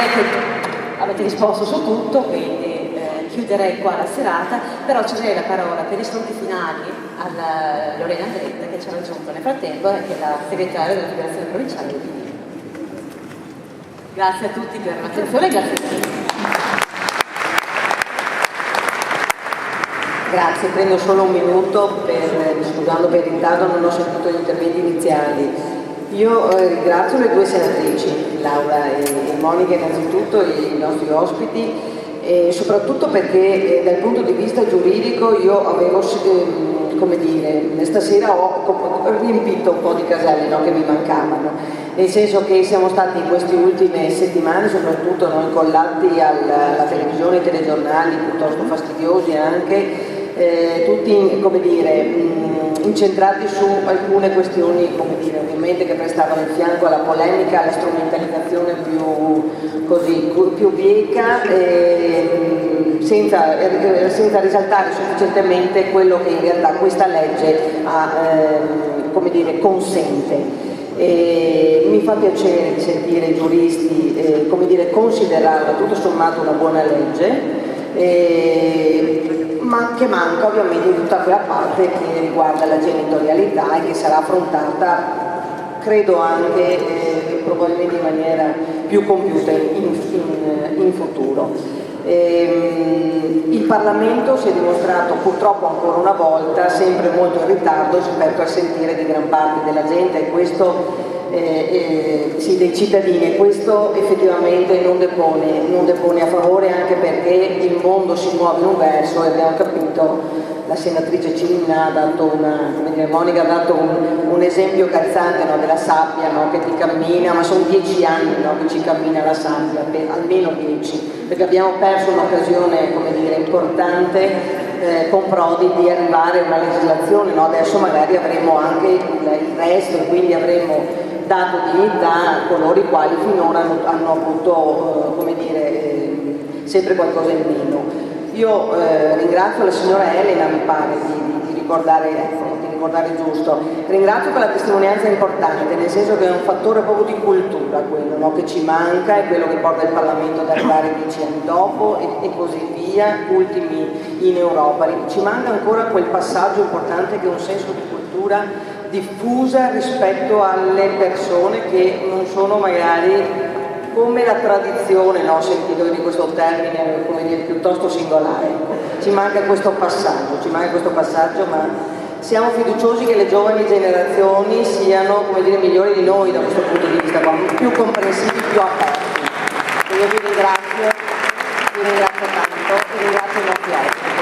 direi che avete risposto su tutto, quindi chiuderei qua la serata, però cederei la parola per i saluti finali a Lorena Andretta, che ci ha raggiunto nel frattempo e che è la segretaria della Federazione Provinciale del PD. Grazie a tutti per l'attenzione, grazie a tutti. Grazie, prendo solo un minuto scusando per il ritardo, non ho sentito gli interventi iniziali. Io ringrazio le due senatrici, Laura e Monica innanzitutto, i nostri ospiti, e soprattutto perché dal punto di vista giuridico io avevo, come dire, stasera ho riempito un po' di caselle, no, che mi mancavano, nel senso che siamo stati in queste ultime settimane, soprattutto noi incollati alla televisione, ai telegiornali piuttosto fastidiosi anche, tutti, come dire, incentrati su alcune questioni, come dire, ovviamente che prestavano il fianco alla polemica, alla strumentalizzazione più bieca, senza risaltare sufficientemente quello che in realtà questa legge come dire, consente. Mi fa piacere sentire i giuristi come dire, considerarla tutto sommato una buona legge, ma che manca ovviamente tutta quella parte che riguarda la genitorialità e che sarà affrontata, credo anche probabilmente in maniera più compiuta in futuro. Il Parlamento si è dimostrato purtroppo ancora una volta sempre molto in ritardo rispetto al sentire di gran parte della gente, e questo sì, dei cittadini, e questo effettivamente non depone a favore, anche perché il mondo si muove in un verso e abbiamo capito. La senatrice Cimina ha dato Monica ha dato un esempio calzante, no, della sabbia, no, che ti cammina, ma sono 10 anni, no, che ci cammina la sabbia, almeno 10, perché abbiamo perso un'occasione, come dire, importante con Prodi di arrivare a una legislazione, no? Adesso magari avremo anche il resto e quindi avremo dato dignità a coloro i quali finora hanno avuto, come dire, sempre qualcosa in meno. Io ringrazio la signora Elena, mi pare di ricordare giusto, ringrazio per la testimonianza importante, nel senso che è un fattore proprio di cultura quello, no? Che ci manca, è quello che porta il Parlamento ad arrivare 10 anni dopo e così via, ultimi in Europa. Ci manca ancora quel passaggio importante che è un senso di cultura diffusa rispetto alle persone che non sono magari come la tradizione, no, sentito di questo termine, come dire, piuttosto singolare. Ci manca questo passaggio, ma siamo fiduciosi che le giovani generazioni siano, come dire, migliori di noi da questo punto di vista, più comprensivi, più aperti. E io vi ringrazio tanto e ringrazio i nostri ospiti.